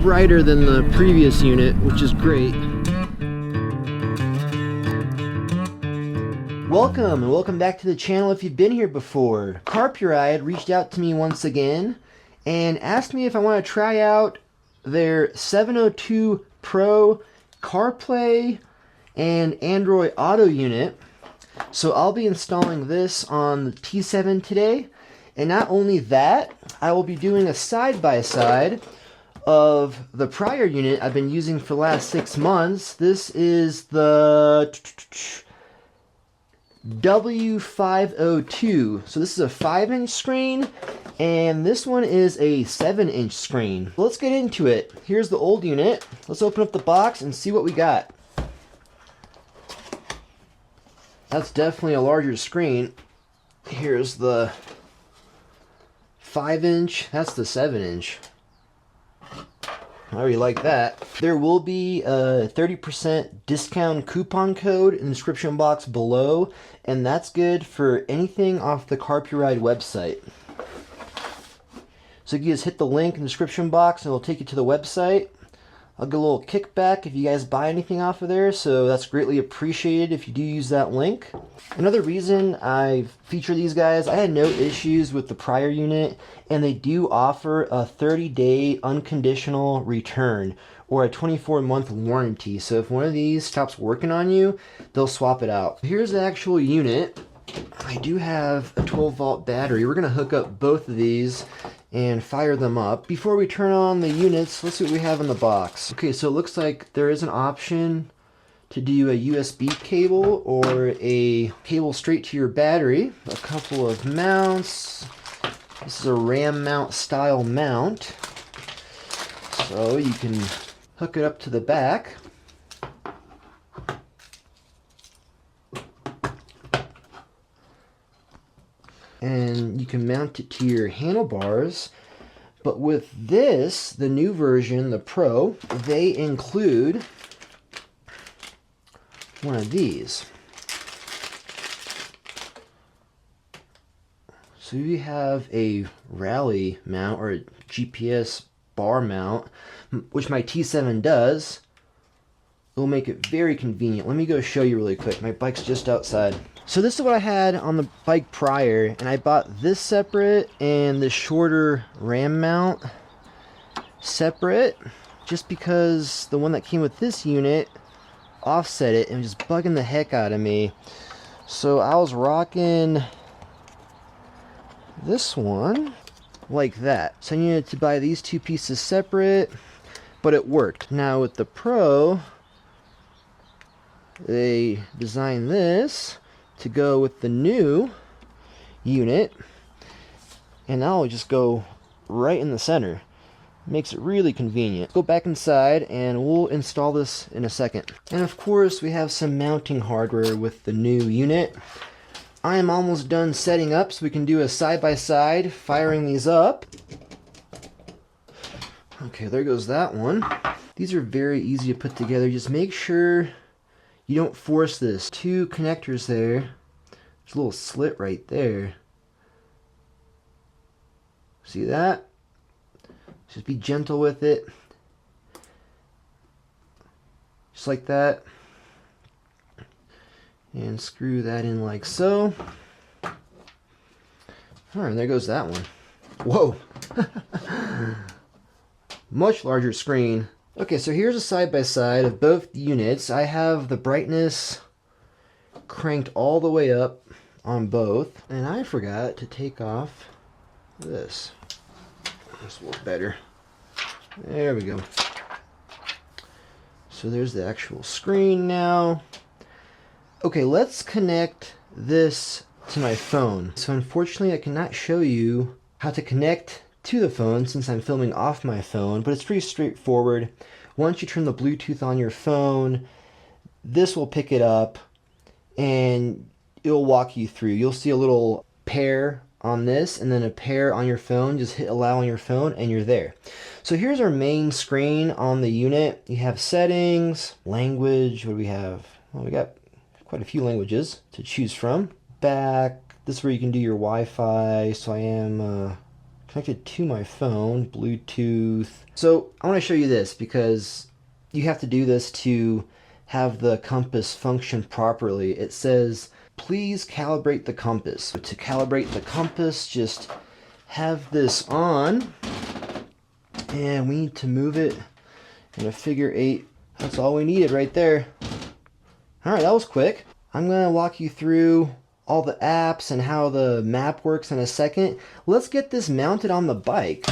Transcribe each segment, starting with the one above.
brighter than the previous unit, which is great. Welcome, and welcome back to the channel if you've been here before. Carpuride reached out to me once again and asked me if I want to try out their 702 Pro CarPlay and Android Auto unit. So I'll be installing this on the T7 today. And not only that, I will be doing a side-by-side of the prior unit I've been using for the last 6 months. This is the W502. So this is a 5-inch screen, and this one is a 7-inch screen. Let's get into it. Here's the old unit. Let's open up the box and see what we got. That's definitely a larger screen. Here's the 5-inch. That's the 7-inch. I already like that. There will be a 30% discount coupon code in the description box below, and that's good for anything off the Carpuride website. So you just hit the link in the description box and it'll take you to the website. I'll get a little kickback if you guys buy anything off of there, so that's greatly appreciated if you do use that link. Another reason I feature these guys, I had no issues with the prior unit, and they do offer a 30-day unconditional return or a 24-month warranty. So if one of these stops working on you, they'll swap it out. Here's the actual unit. I do have a 12-volt battery. We're going to hook up both of these and fire them up. Before we turn on the units, let's see what we have in the box. Okay, so it looks like there is an option to do a USB cable or a cable straight to your battery. A couple of mounts. This is a RAM mount style mount. So you can hook it up to the back. And you can mount it to your handlebars. But with this, the new version, the Pro, they include one of these. So you have a rally mount or a GPS bar mount, which my T7 does. It'll make it very convenient. Let me go show you really quick. My bike's just outside. So this is what I had on the bike prior, and I bought this separate and the shorter RAM mount separate, just because the one that came with this unit offset it and was just bugging the heck out of me. So I was rocking this one like that. So I needed to buy these two pieces separate, but it worked. Now with the Pro, they designed this to go with the new unit, and that'll just go right in the center. Makes it really convenient. Go back inside and we'll install this in a second. And of course we have some mounting hardware with the new unit. I am almost done setting up so we can do a side-by-side firing these up. Okay, there goes that one. These are very easy to put together. Just make sure you don't force this. 2 connectors there. There's a little slit right there. See that? Just be gentle with it. Just like that. And screw that in like so. Alright, there goes that one. Whoa! Much larger screen. Okay, so here's a side-by-side of both units. I have the brightness cranked all the way up on both. And I forgot to take off this. This will look better. There we go. So there's the actual screen now. Okay, let's connect this to my phone. So unfortunately I cannot show you how to connect to the phone since I'm filming off my phone, but it's pretty straightforward. Once you turn the Bluetooth on your phone, this will pick it up and it'll walk you through. You'll see a little pair on this and then a pair on your phone. Just hit allow on your phone and you're there. So here's our main screen on the unit. You have settings, language. What do we have? Well, we got quite a few languages to choose from. Back, this is where you can do your Wi-Fi. So I am connected to my phone, Bluetooth. So I want to show you this because you have to do this to have the compass function properly. It says, please calibrate the compass. To calibrate the compass, just have this on, and we need to move it in a figure 8. That's all we needed right there. Alright, that was quick. I'm going to walk you through all the apps and how the map works in a second. Let's get this mounted on the bike.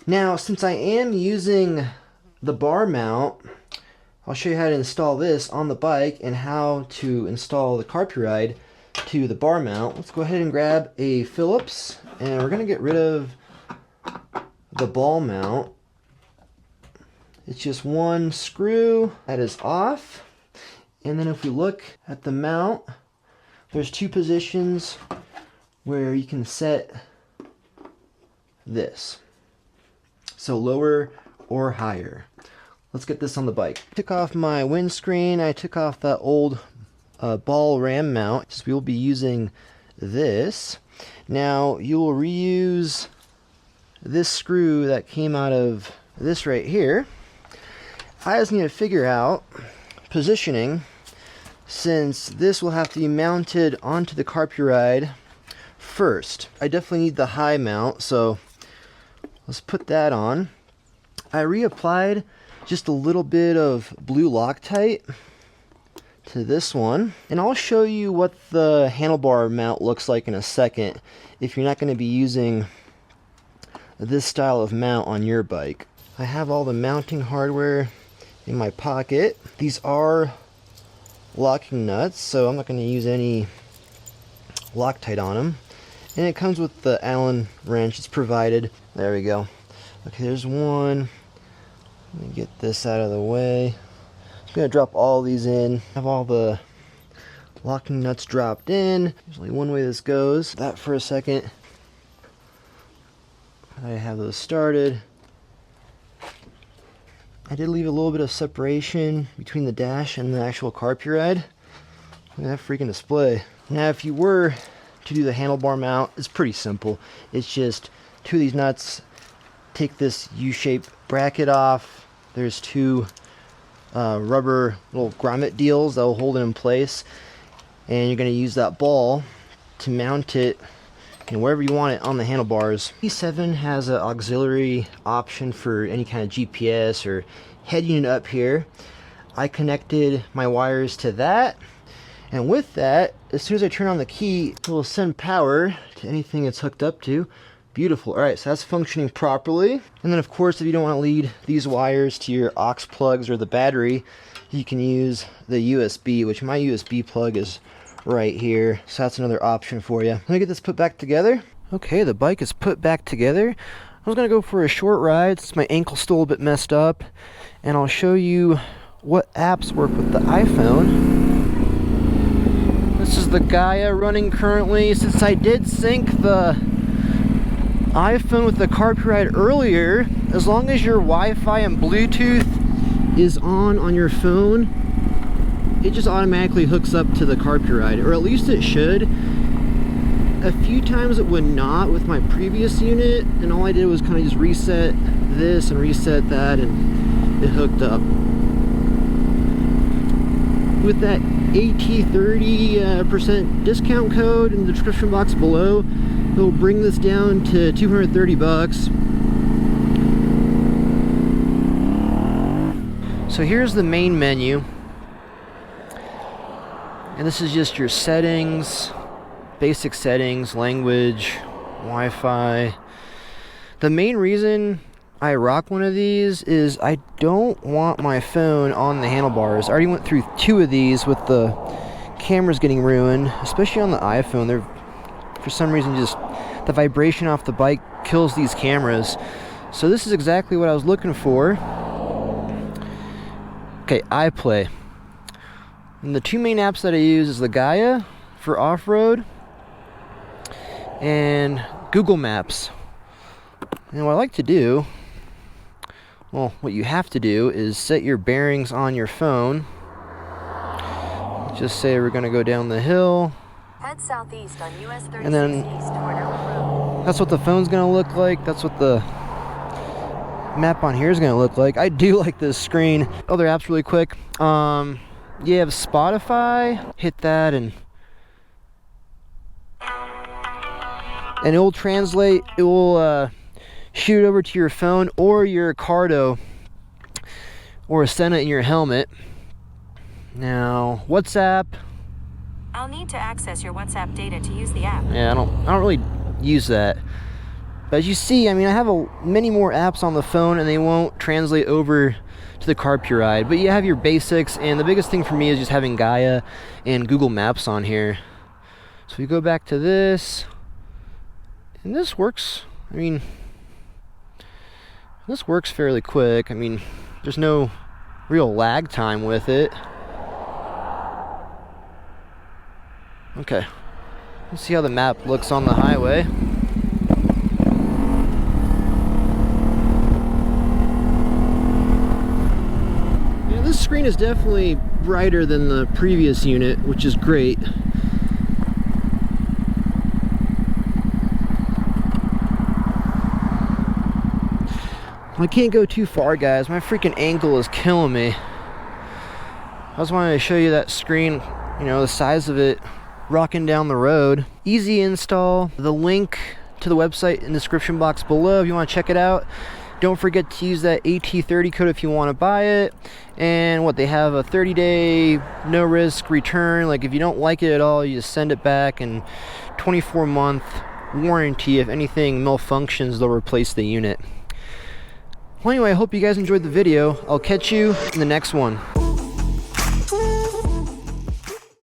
Now, since I am using the bar mount, I'll show you how to install this on the bike and how to install the Carpuride to the bar mount. Let's go ahead and grab a Phillips, and we're going to get rid of the ball mount. It's just one screw that is off. And then if we look at the mount, there's 2 positions where you can set this. So lower or higher. Let's get this on the bike. Took off my windscreen. I took off that old ball ram mount. So we will be using this. Now you will reuse this screw that came out of this right here. I just need to figure out positioning, since this will have to be mounted onto the Carpuride first. I definitely need the high mount, so let's put that on. I reapplied just a little bit of blue Loctite to this one, and I'll show you what the handlebar mount looks like in a second if you're not going to be using this style of mount on your bike. I have all the mounting hardware in my pocket. These are locking nuts, so I'm not going to use any Loctite on them. And it comes with the Allen wrench. It's provided. There we go. Okay, there's one. Let me get this out of the way. I'm going to drop all these in. Have all the locking nuts dropped in. There's only one way this goes. That for a second. I have those started. I did leave a little bit of separation between the dash and the actual Carpuride. Look at that freaking display. Now if you were to do the handlebar mount, it's pretty simple. It's just 2 of these nuts, take this U-shaped bracket off. There's 2 rubber little grommet deals that will hold it in place. And you're going to use that ball to mount it wherever you want it on the handlebars. P7 has an auxiliary option for any kind of GPS or head unit up here. I connected my wires to that, and with that, as soon as I turn on the key, it will send power to anything it's hooked up to. Beautiful. Alright, so that's functioning properly. And then of course, if you don't want to lead these wires to your aux plugs or the battery, you can use the USB, which my USB plug is right here, so that's another option for you. Let me get this put back together. Okay, the bike is put back together. I was gonna go for a short ride since my ankle's still a bit messed up, and I'll show you what apps work with the iPhone. This is the Gaia running currently. Since I did sync the iPhone with the Carpuride earlier, as long as your Wi-Fi and Bluetooth is on your phone, it just automatically hooks up to the Carpuride, or at least it should. A few times it would not with my previous unit, and all I did was kind of just reset this and reset that, and it hooked up. With that AT30% discount code in the description box below, it'll bring this down to $230. So here's the main menu. And this is just your settings, basic settings, language, Wi-Fi. The main reason I rock one of these is I don't want my phone on the handlebars. I already went through 2 of these with the cameras getting ruined, especially on the iPhone. They're, for some reason, just the vibration off the bike kills these cameras. So this is exactly what I was looking for. Okay, iPlay. And the 2 main apps that I use is the Gaia for off-road and Google Maps. And what I like to do, well, what you have to do is set your bearings on your phone. Just say we're going to go down the hill. Head southeast on US 36 and then East toward Elm Road. That's what the phone's gonna look like. That's what the map on here is gonna look like. I do like this screen. Other apps really quick. You have Spotify. Hit that and it will translate. It will shoot it over to your phone or your Cardo, or send it in your helmet. Now, WhatsApp. I'll need to access your WhatsApp data to use the app. Yeah, I don't really use that. But as you see, I mean, I have many more apps on the phone, and they won't translate over to the Carpuride. But you have your basics, and the biggest thing for me is just having Gaia and Google Maps on here. So we go back to this, and this works. I mean, this works fairly quick. I mean, there's no real lag time with it. Okay, let's see how the map looks on the highway. Yeah, this screen is definitely brighter than the previous unit, which is great. I can't go too far, guys. My freaking ankle is killing me. I just wanted to show you that screen, you know, the size of it, rocking down the road. Easy install. The link to the website in the description box below if you want to check it out. Don't forget to use that AT30 code if you want to buy it. And what, they have a 30-day no risk return. Like, if you don't like it at all, you just send it back, and 24-month warranty. If anything malfunctions, they'll replace the unit. Well, anyway, I hope you guys enjoyed the video. I'll catch you in the next one.